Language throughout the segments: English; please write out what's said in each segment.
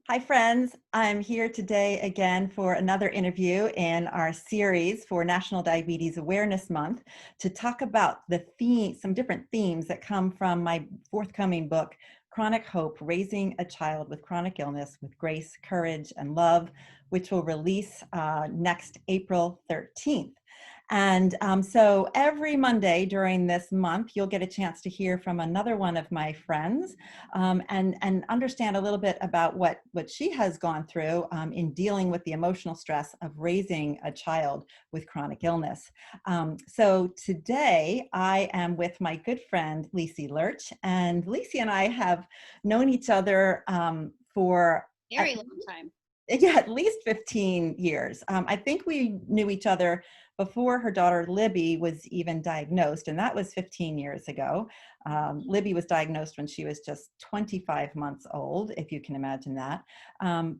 Hi, friends. I'm here today again for another interview in our series for National Diabetes Awareness Month to talk about some different themes that come from my forthcoming book, Chronic Hope, Raising a Child with Chronic Illness with Grace, Courage, and Love, which will release next April 13th. And so every Monday during this month, you'll get a chance to hear from another one of my friends and understand a little bit about what she has gone through in dealing with the emotional stress of raising a child with chronic illness. So today I am with my good friend Lisi Lerch, and Lisi and I have known each other for Very long time. yeah, at least 15 years. I think we knew each other before her daughter Libby was even diagnosed, and that was 15 years ago. Libby was diagnosed when she was just 25 months old, if you can imagine that.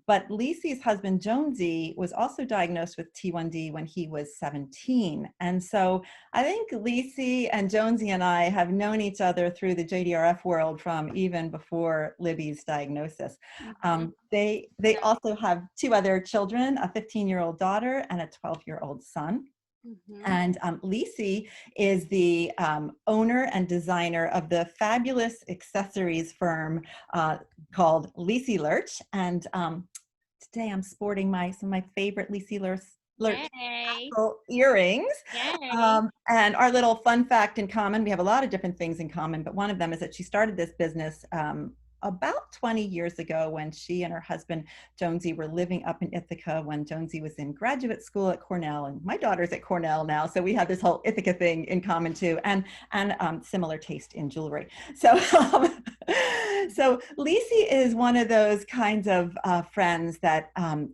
But Lisi's husband, Jonesy, was also diagnosed with T1D when he was 17. And so I think Lisi and Jonesy and I have known each other through the JDRF world from even before Libby's diagnosis. Mhm. They also have two other children, a 15-year-old daughter and a 12-year-old son. Mhm. And Lisi is the owner and designer of the fabulous accessories firm called Lisi Lerch. And today I'm sporting some of my favorite Lerch Yay. tassel earrings. Yay. And our little fun fact in common, we have a lot of different things in common, but one of them is that she started this business about 20 years ago when she and her husband Jonesy were living up in Ithaca when Jonesy was in graduate school at Cornell, and my daughter's at Cornell now, so we have this whole Ithaca thing in common too, and similar taste in jewelry. So so Lisi is one of those kinds of friends that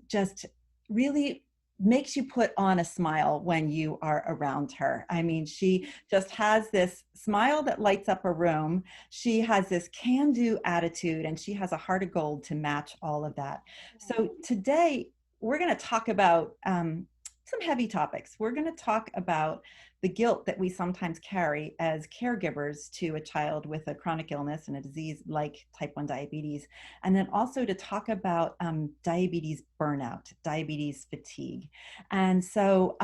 just really makes you put on a smile when you are around her. I mean, she just has this smile that lights up a room. She has this can-do attitude, and she has a heart of gold to match all of that. So today we're going to talk about some heavy topics. We're going to talk about the guilt that we sometimes carry as caregivers to a child with a chronic illness and a disease like type 1 diabetes, and then also to talk about diabetes burnout, diabetes fatigue. And so,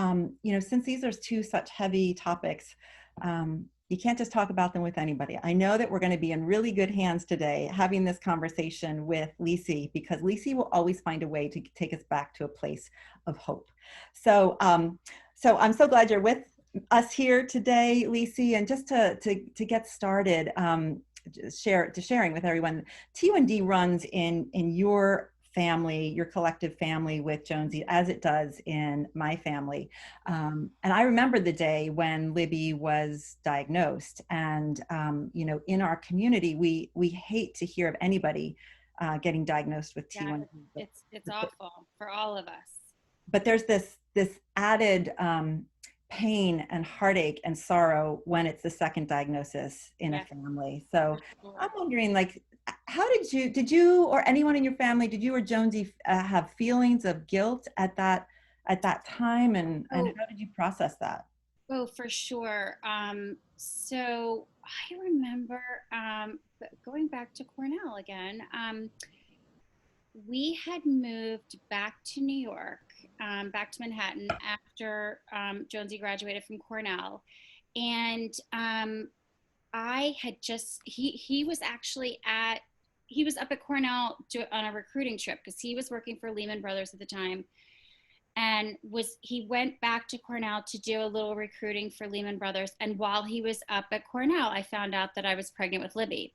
since these are two such heavy topics, you can't just talk about them with anybody. I know that we're going to be in really good hands today having this conversation with Lisi, because Lisi will always find a way to take us back to a place of hope. So, so I'm so glad you're with us here today, Lisi, and just to get started, sharing with everyone, T1D runs in your family, your collective family with Jonesy, as it does in my family. And I remember the day when Libby was diagnosed, and in our community, we hate to hear of anybody getting diagnosed with Yeah, T1D, it's awful for all of us. but there's this added pain and heartache and sorrow when it's the second diagnosis in a Yes, family. So for I'm sure. wondering, like, how did you or anyone in your family, did you or Jonesy have feelings of guilt at that time, and Oh, how did you process that? oh, for sure. So I remember going back to Cornell again. We had moved back to New York, back to Manhattan after Jonesy graduated from Cornell, and I had just he was actually at he was up at Cornell on a recruiting trip because he was working for Lehman Brothers at the time, and he went back to Cornell to do a little recruiting for Lehman Brothers. And while he was up at Cornell, I found out that I was pregnant with Libby.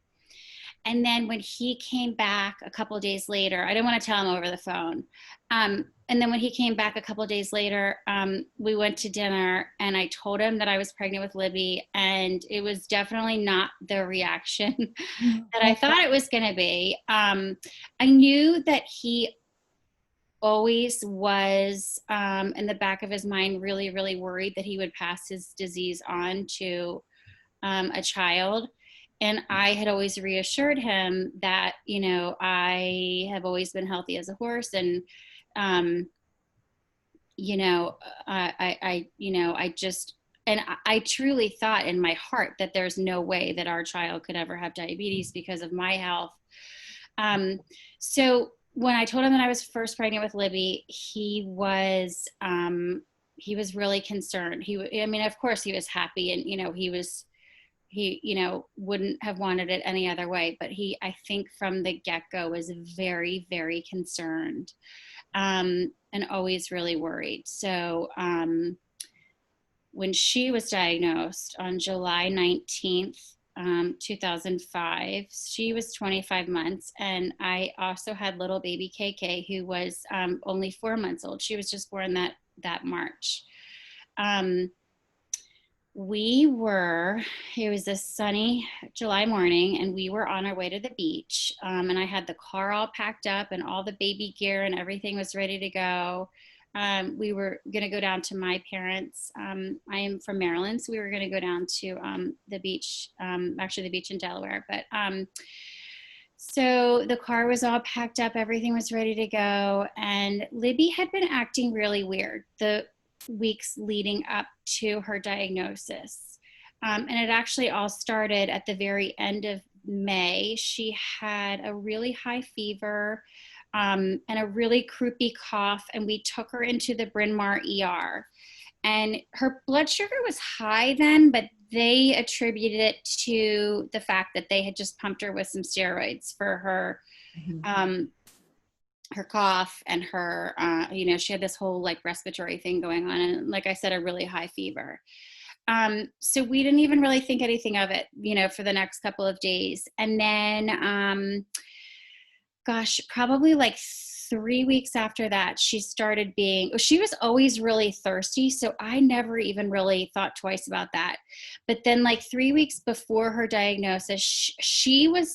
And then when he came back a couple of days later, I didn't want to tell him over the phone. And then when he came back a couple of days later, we went to dinner and I told him that I was pregnant with Libby. And it was definitely not the reaction that I thought it was going to be. I knew that he always was in the back of his mind really, really worried that he would pass his disease on to a child. And I had always reassured him that, I have always been healthy as a horse. And, um, you know, I just, and I truly thought in my heart that there's no way that our child could ever have diabetes because of my health. Um, so when I told him that I was first pregnant with Libby, he was really concerned. I mean, of course he was happy, and, he wouldn't have wanted it any other way, but I think from the get-go was very, very concerned, and always really worried. So, when she was diagnosed on July 19th, 2005, she was 25 months. And I also had little baby KK, who was only 4 months old. She was just born that March. Um, it was a sunny July morning, and we were on our way to the beach. And I had the car all packed up, and all the baby gear and everything was ready to go. We were going to go down to my parents. I am from Maryland, so we were going to go down to the beach, actually the beach in Delaware. But so the car was all packed up, everything was ready to go, and Libby had been acting really weird the weeks leading up to her diagnosis. And it actually all started at the very end of May. She had a really high fever, and a really croupy cough, and we took her into the Bryn Mawr ER. And her blood sugar was high then, but they attributed it to the fact that they had just pumped her with some steroids for her cough and her, she had this whole like respiratory thing going on. And like I said, a really high fever. So we didn't even really think anything of it, for the next couple of days. And then, probably like 3 weeks after that, she was always really thirsty. So I never even really thought twice about that. But then like 3 weeks before her diagnosis, she would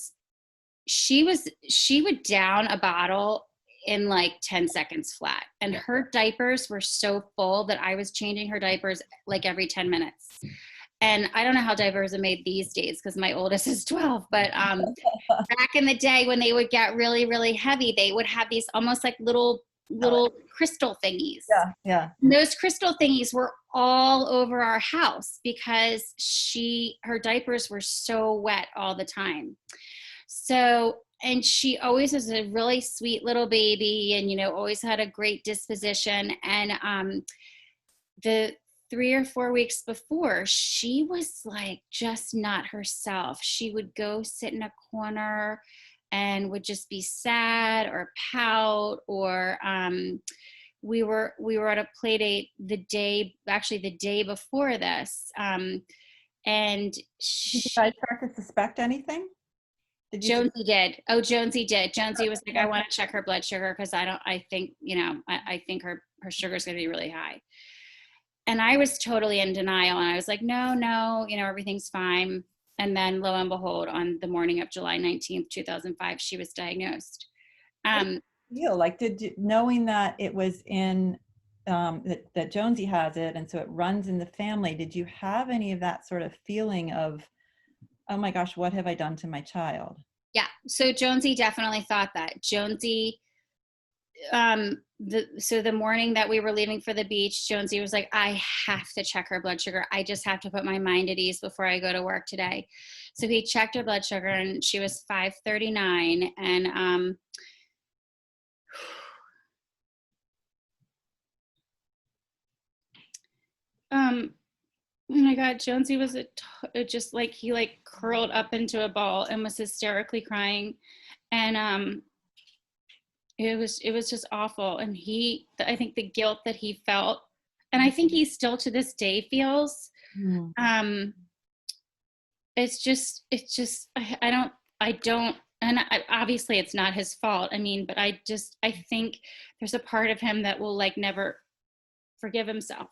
down a bottle in like 10 seconds flat. And her diapers were so full that I was changing her diapers like every 10 minutes. And I don't know how diapers are made these days because my oldest is 12, but back in the day when they would get really, really heavy, they would have these almost like little crystal thingies. Yeah, yeah. And those crystal thingies were all over our house because her diapers were so wet all the time. So, and she always was a really sweet little baby, and, always had a great disposition. And the 3 or 4 weeks before, she was like just not herself. She would go sit in a corner and would just be sad or pout, or we were at a play date the day before this, and Did you guys start to suspect anything? Jonesy did. Oh, Jonesy did. Jonesy was like, I want to check her blood sugar because I think, I think her sugar is going to be really high. And I was totally in denial. And I was like, no, everything's fine. And then lo and behold, on the morning of July 19th, 2005, she was diagnosed. Knowing that it was in, that Jonesy has it, and so it runs in the family, did you have any of that sort of feeling of, oh my gosh, what have I done to my child? Yeah. So Jonesy definitely thought that. Jonesy, the morning that we were leaving for the beach, Jonesy was like, I have to check her blood sugar. I just have to put my mind at ease before I go to work today. So he checked her blood sugar, and she was 539. And, oh my God, Jonesy was just like, he like curled up into a ball and was hysterically crying. And, it was just awful. And I think the guilt that he felt, and I think he still to this day feels, it's just, I don't, and obviously it's not his fault. I mean, but I think there's a part of him that will like never forgive himself.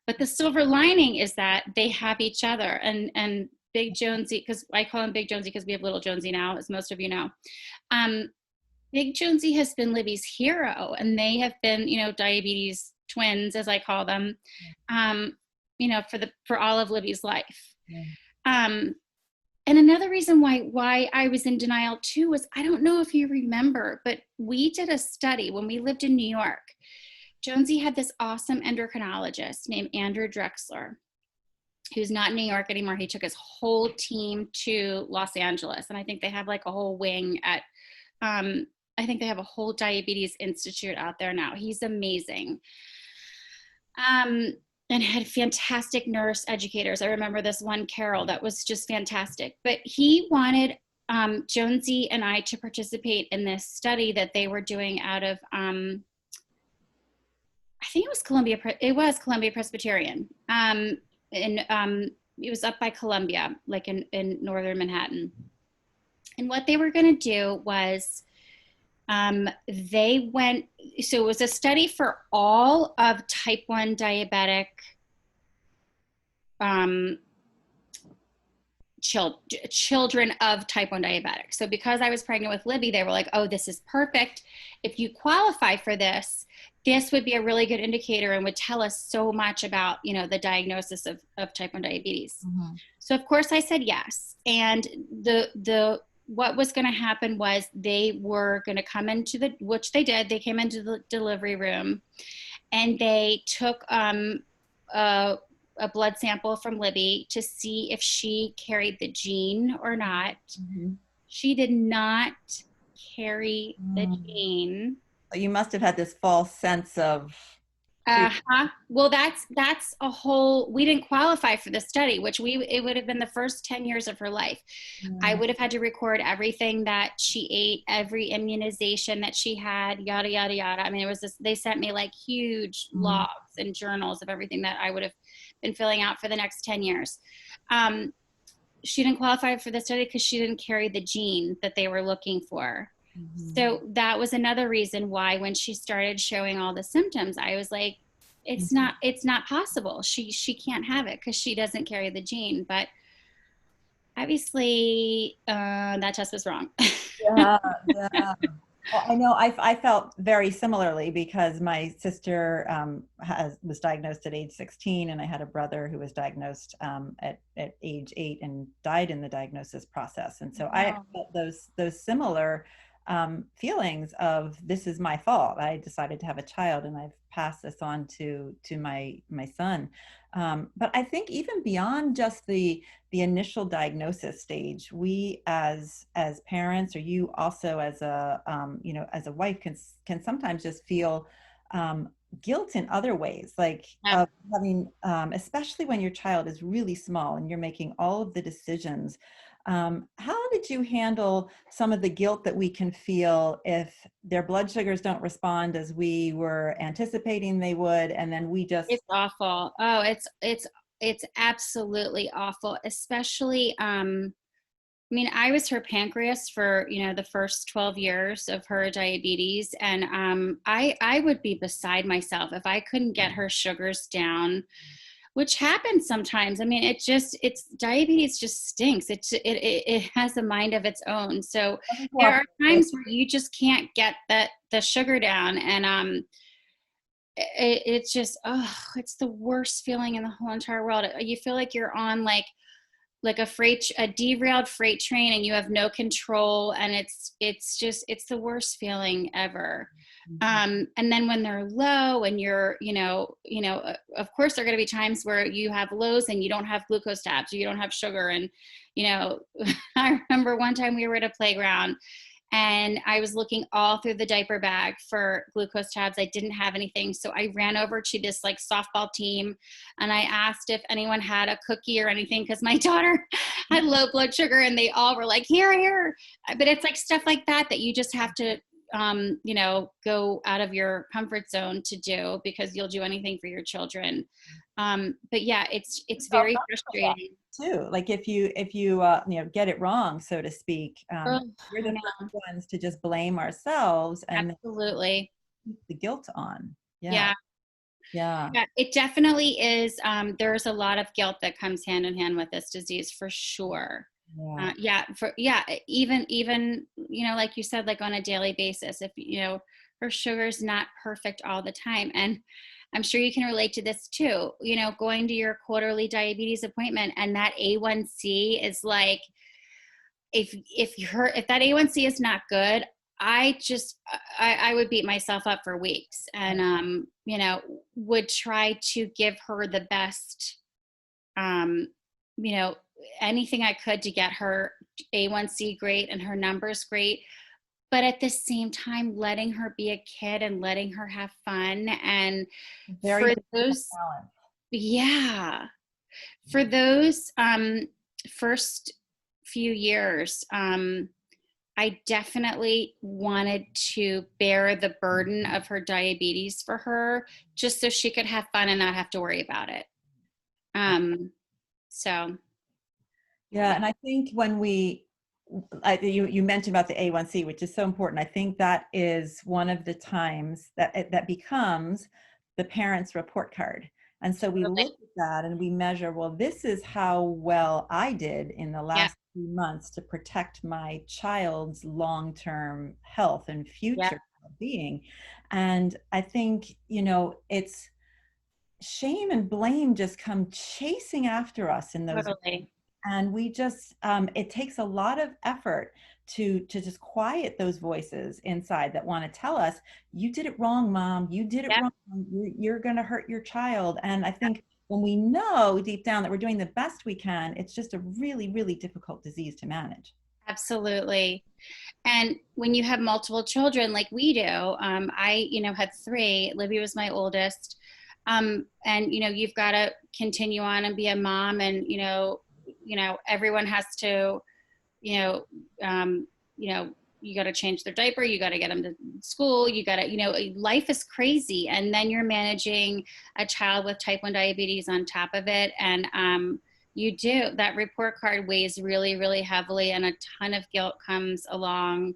But the silver lining is that they have each other, and Big Jonesy, because I call him Big Jonesy because we have little Jonesy now, as most of you know. Big Jonesy has been Libby's hero, and they have been, diabetes twins, as I call them, for all of Libby's life. And another reason why I was in denial too was, I don't know if you remember, but we did a study when we lived in New York. Jonesy had this awesome endocrinologist named Andrew Drexler, who's not in New York anymore. He took his whole team to Los Angeles, and I think they have like a whole wing at I think they have a whole diabetes institute out there now. He's amazing. Um, and had fantastic nurse educators. I remember this one, Carol, that was just fantastic. But he wanted Jonesy and I to participate in this study that they were doing out of, I think it was Columbia. It was Columbia Presbyterian, and it was up by Columbia, like in northern Manhattan. And what they were going to do was they went, so it was a study for all of type 1 diabetic um, children of type 1 diabetics. So because I was pregnant with Libby, they were like, oh, this is perfect. If you qualify for this, this would be a really good indicator and would tell us so much about, you know, the diagnosis of type 1 diabetes. Mm-hmm. So of course I said yes. And what was going to happen was they were going to come into which they did. They came into the delivery room and they took a blood sample from Libby to see if she carried the gene or not. Mm-hmm. She did not carry the gene. So you must have had this false sense of. Well, that's a whole, we didn't qualify for the study, which it would have been the first 10 years of her life. I would have had to record everything that she ate, every immunization that she had, yada, yada, yada. I mean, it was this, they sent me like huge logs and journals of everything that I would have been filling out for the next 10 years. She didn't qualify for the study because she didn't carry the gene that they were looking for. Mm-hmm. So that was another reason why when she started showing all the symptoms, I was like, it's not possible. She can't have it because she doesn't carry the gene. But obviously that test was wrong. Yeah. Well, I know I felt very similarly because my sister was diagnosed at age 16, and I had a brother who was diagnosed at age 8 and died in the diagnosis process. And so I felt those similar feelings of, this is my fault. I decided to have a child, and I've passed this on to my son. But I think even beyond just the initial diagnosis stage, we as parents, or you also as a as a wife, can sometimes just feel guilt in other ways, like of having, especially when your child is really small and you're making all of the decisions. How did you handle some of the guilt that we can feel if their blood sugars don't respond as we were anticipating they would, and then we just— It's awful. Oh, it's absolutely awful, especially I mean, I was her pancreas for, you know, the first 12 years of her diabetes. And I would be beside myself if I couldn't get her sugars down, which happens sometimes. I mean, it's diabetes just stinks. It has a mind of its own. So there are times where you just can't get the sugar down. And it's just, it's the worst feeling in the whole entire world. You feel like you're on like a derailed freight train, and you have no control, and it's the worst feeling ever. And then when they're low and you're, of course there are going to be times where you have lows and you don't have glucose tabs, or you don't have sugar. And, I remember one time we were at a playground and I was looking all through the diaper bag for glucose tabs. I didn't have anything. So I ran over to this like softball team and I asked if anyone had a cookie or anything, because my daughter had low blood sugar, and they all were like, here. But it's like stuff like that you just have to, go out of your comfort zone to do, because you'll do anything for your children. But yeah, it's very frustrating too. Like if you get it wrong, so to speak, we're the first ones to just blame ourselves and absolutely keep the guilt on. Yeah, it definitely is. There's a lot of guilt that comes hand in hand with this disease, for sure. Even like you said, like on a daily basis, if her sugar's not perfect all the time. And I'm sure you can relate to this too, going to your quarterly diabetes appointment, and that A1C is like, if that A1C is not good, I would beat myself up for weeks, and would try to give her the best, anything I could to get her A1C great and her numbers great. but at the same time, letting her be a kid and letting her have fun. And Very for difficult those, balance. yeah, for those first few years, I definitely wanted to bear the burden of her diabetes for her just so she could have fun and not have to worry about it. Um, so, Yeah, yeah, and I think when you mentioned about the A1C, which is so important. I think that is one of the times that becomes the parent's report card. And so we totally. look at that and we measure, well, this is how well I did in the Yeah, last few months to protect my child's long-term health and yeah, future well-being. And I think, it's shame and blame just come chasing after us in those, totally. and we just it takes a lot of effort to just quiet those voices inside that want to tell us, you did it wrong, mom, you did it Yeah, wrong, you're going to hurt your child. And I think when we know deep down that we're doing the best we can, it's just a really, really difficult disease to manage. absolutely. And when you have multiple children like we do, I, had three. Libby was my oldest. And you've got to continue on and be a mom, and everyone has to, you know, um, you know, you got to change their diaper, you got to get them to school, you got to, life is crazy, and then you're managing a child with type 1 diabetes on top of it, and you do, that report card weighs really, really heavily, and a ton of guilt comes along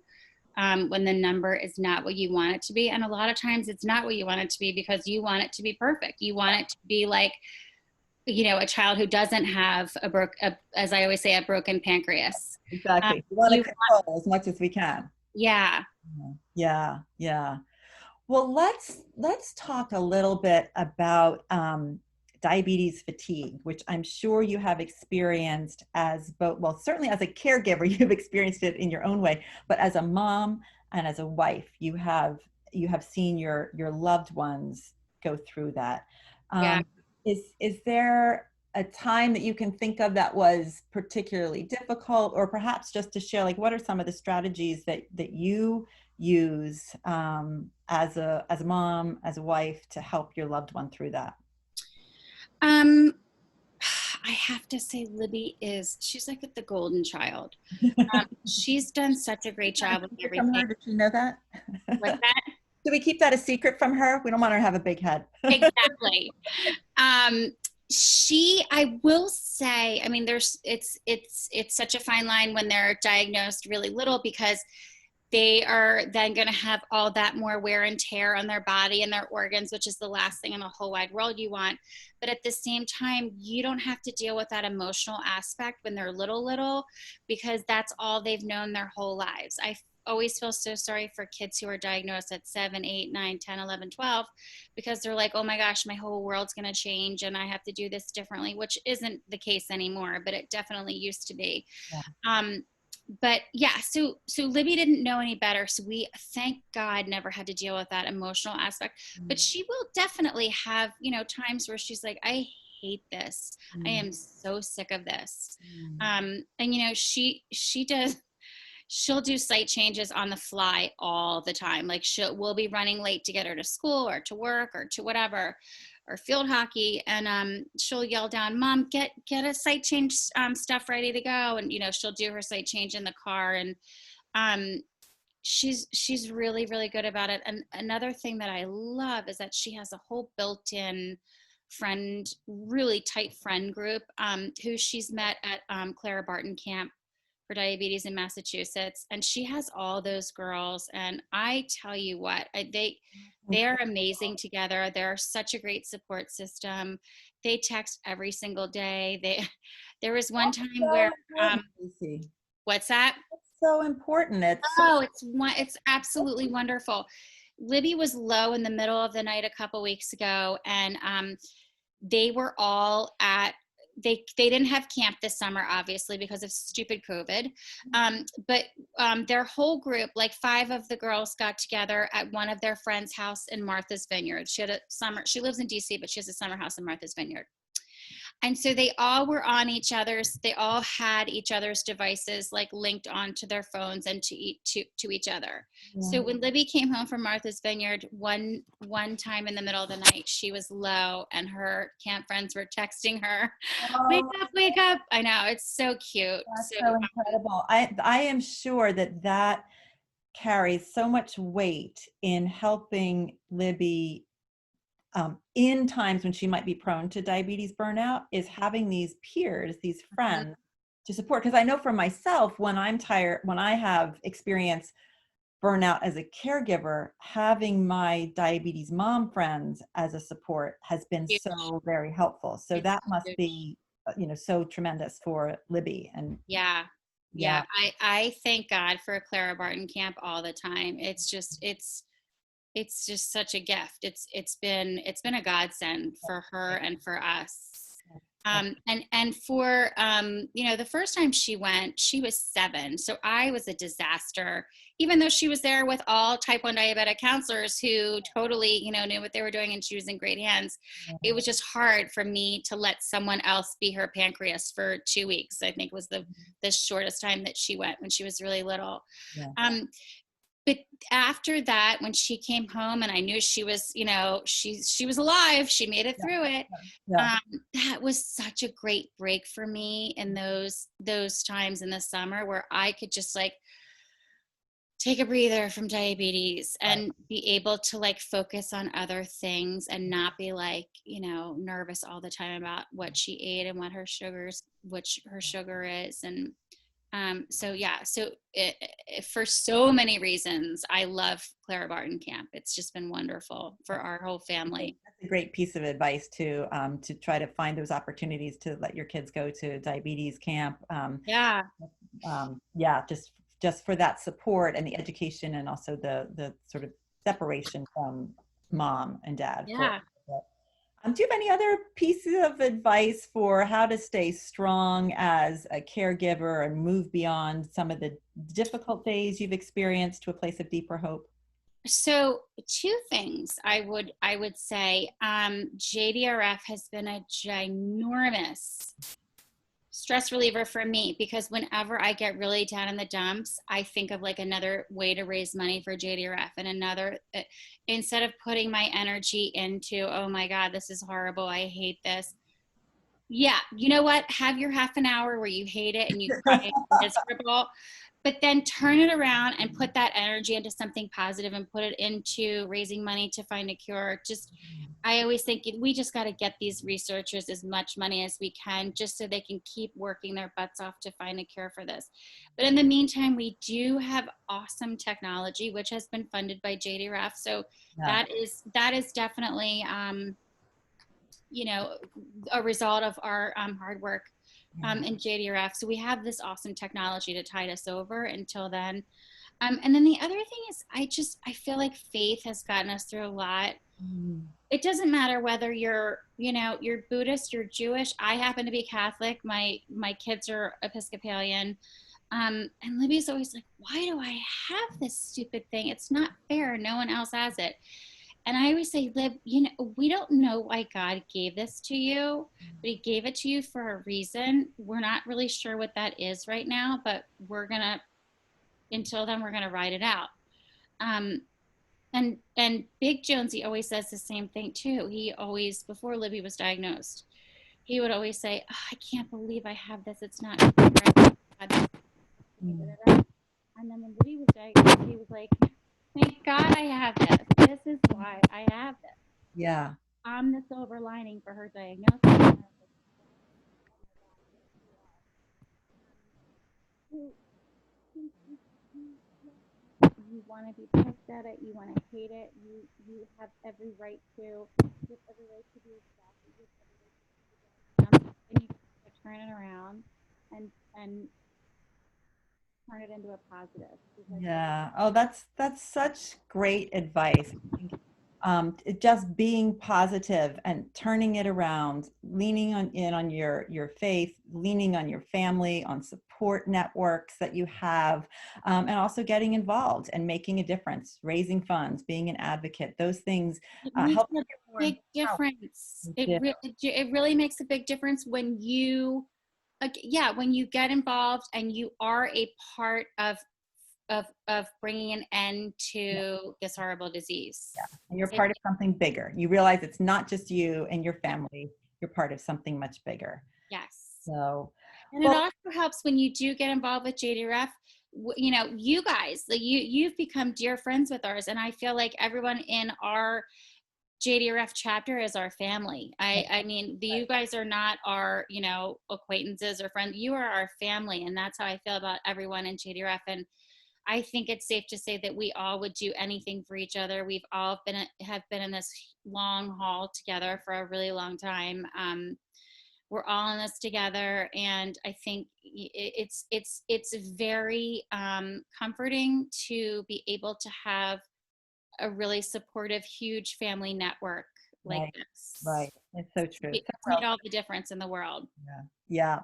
when the number is not what you want it to be. And a lot of times it's not what you want it to be because you want it to be perfect. You want it to be like, a child who doesn't have as I always say, a broken pancreas. Exactly, we want to You, control as much as we can. yeah, Yeah, yeah. Well, let's talk a little bit about diabetes fatigue, which I'm sure you have experienced as both, well, certainly as a caregiver, you've experienced it in your own way, but as a mom and as a wife, you have seen your loved ones go through that. yeah. Is there a time that you can think of that was particularly difficult, or perhaps just to share, like, what are some of the strategies that you use as a mom, as a wife, to help your loved one through that? Um, I have to say, she's like the golden child. She's done such a great Not a job with secret from everything. her? Did she know that? What's that? Do we keep that a secret from her? We don't want her to have a big head. Exactly. Um, I will say, I mean, it's such a fine line when they're diagnosed really little, because they are then going to have all that more wear and tear on their body and their organs, which is the last thing in the whole wide world you want. But at the same time, you don't have to deal with that emotional aspect when they're little, because that's all they've known their whole lives. I always feel so sorry for kids who are diagnosed at 7, 8, 9, 10, 11, 12, because they're like, oh my gosh, my whole world's going to change and I have to do this differently, which isn't the case anymore, but it definitely used to be. Yeah. um, but yeah, so Libby didn't know any better, so we, thank God, never had to deal with that emotional aspect. But Mm, she will definitely have, times where she's like, I hate this, I mm, am so sick of this. mm. And she does, she'll do site changes on the fly all the time. Like, we'll be running late to get her to school or to work or to whatever, or field hockey, and she'll yell down, "Mom, get a site change stuff ready to go." And she'll do her site change in the car, and um, she's really, really good about it. And another thing that I love is that she has a whole built-in really tight friend group, who she's met at Clara Barton Camp for diabetes in Massachusetts, and she has all those girls. And I tell you what, they are amazing together. They're such a great support system. They text every single day. There was one time So where, important, Lucy. what's that? It's so important. It's so Oh, it's absolutely wonderful. Libby was low in the middle of the night a couple weeks ago, and they were all at, they didn't have camp this summer, obviously, because of stupid COVID. But their whole group, like 5 of the girls, got together at one of their friends' house in Martha's Vineyard. She lives in DC, but she has a summer house in Martha's Vineyard. And so they all were on each other's, they all had each other's devices like linked onto their phones and to each other. So Yeah. when Libby came home from Martha's Vineyard one time in the middle of the night, she was low and her camp friends were texting her, wake Oh, up, wake up. I know, it's so cute. that's So so incredible. I am sure that that carries so much weight in helping Libby in times when she might be prone to diabetes burnout, is having these peers, these mhm, friends to support. Because I know for myself, when I'm tired, when I have experienced burnout as a caregiver, having my diabetes mom friends as a support has been huge. so very helpful. So It's that must huge. be, so tremendous for Libby. And Yeah. yeah, Yeah. I thank God for Clara Barton Camp all the time. It's just such a gift. It's been a godsend for her and for us. that's And for the first time she went, she was 7, so I was a disaster. Even though she was there with all type 1 diabetic counselors who totally knew what they were doing, and she was in great hands, it was just hard for me to let someone else be her pancreas for 2 weeks. I think was the shortest time that she went when she was really little. yeah, Um, but after that, when she came home and I knew she was, she was alive, she made it yeah, through it. yeah, That was such a great break for me in those times in the summer where I could just like take a breather from diabetes right, and be able to like focus on other things and not be like, nervous all the time about what she ate and what her sugar is. And so yeah, so for so many reasons, I love Clara Barton Camp. It's just been wonderful for our whole family. that's a great piece of advice to try to find those opportunities to let your kids go to diabetes camp. Yeah, Yeah, just for that support and the education, and also the sort of separation from mom and dad for. yeah. Do you have any other pieces of advice for how to stay strong as a caregiver and move beyond some of the difficult days you've experienced to a place of deeper hope? So two things I would say. JDRF has been a ginormous stress reliever for me because whenever I get really down in the dumps, I think of like another way to raise money for JDRF and another, instead of putting my energy into, oh my God, this is horrible, I hate this. Yeah, you know what? Have your half an hour where you hate it and you cry and you're miserable, but then turn it around and put that energy into something positive and put it into raising money to find a cure. Just, I always think we just got to get these researchers as much money as we can just so they can keep working their butts off to find a cure for this. But in the meantime, we do have awesome technology, which has been funded by JDRF. So Yeah, that is definitely, a result of our hard work yeah. in JDRF. So we have this awesome technology to tide us over until then. And then the other thing is, I feel like faith has gotten us through a lot. Mm, It doesn't matter whether you're Buddhist, you're Jewish. I happen to be Catholic. My kids are Episcopalian. And Libby's always like, why do I have this stupid thing? It's not fair. No one else has it. And I always say, Lib, we don't know why God gave this to you, but He gave it to you for a reason. We're not really sure what that is right now, but until then, we're gonna ride it out. Um, and Big Jonesy always says the same thing too. He always, before Libby was diagnosed, he would always say, oh, I can't believe I have this. It's not right. mm. And then when Libby was diagnosed, he was like, thank God I have this. This is why I have this. Yeah. I'm the silver lining for her diagnosis. You want to be pissed at it. You want to hate it. You have every right to. You have every right to be exactly. You have every right to be and you turn it around and turn it into a positive. Because Yeah. Oh, that's such great advice. I think, just being positive and turning it around, leaning on your faith, leaning on your family, on support. support networks that you have, and also getting involved and making a difference, raising funds, being an advocate. Those things It makes help a you get more big empowered. difference. They do. It really makes a big difference when you, like, yeah, when you get involved and you are a part of bringing an end Yeah, to this horrible disease. yeah. And you're It, part of something bigger. You realize it's not just you and your family. You're part of something much bigger. yes. So, And it well, also helps when you do get involved with JDRF. You know, you guys, like you've become dear friends with ours, and I feel like everyone in our JDRF chapter is our family. I mean, you guys are not our, you know, acquaintances or friends. You are our family, and that's how I feel about everyone in JDRF. And I think it's safe to say that we all would do anything for each other. We've all have been in this long haul together for a really long time. We're all in this together, and I think it's very comforting to be able to have a really supportive, huge family network like right, this. right. It's so true. So It's made well, all the difference in the world. yeah. Yeah.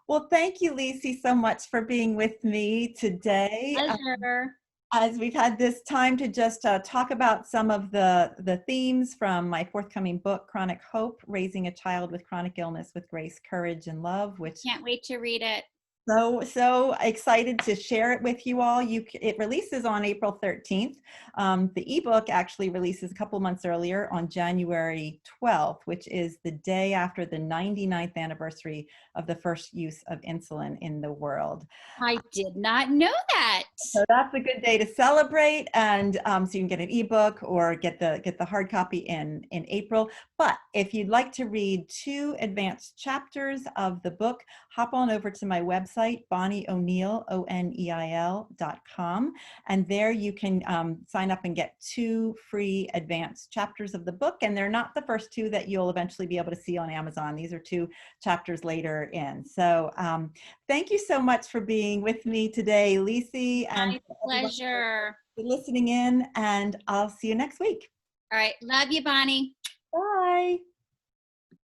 Well, thank you, Lisi, so much for being with me today. Pleasure. As we've had this time to just talk about some of the themes from my forthcoming book, Chronic Hope: Raising a Child with Chronic Illness with Grace, Courage, and Love, which Can't wait to read it. so excited to share it with you all. It releases on April 13th. The ebook actually releases a couple months earlier on January 12th, which is the day after the 99th anniversary of the first use of insulin in the world. I did not know that. So that's a good day to celebrate, and so you can get an ebook or get the hard copy in April. But if you'd like to read 2 advanced chapters of the book, hop on over to my website, BonnieO'Neill, ONEIL.com, and there you can sign up and get 2 free advanced chapters of the book. And they're not the first 2 that you'll eventually be able to see on Amazon. These are 2 chapters later in. So thank you so much for being with me today, Lisi, and My for everyone pleasure. for listening in, and I'll see you next week. All right. Love you, Bonnie. Bye.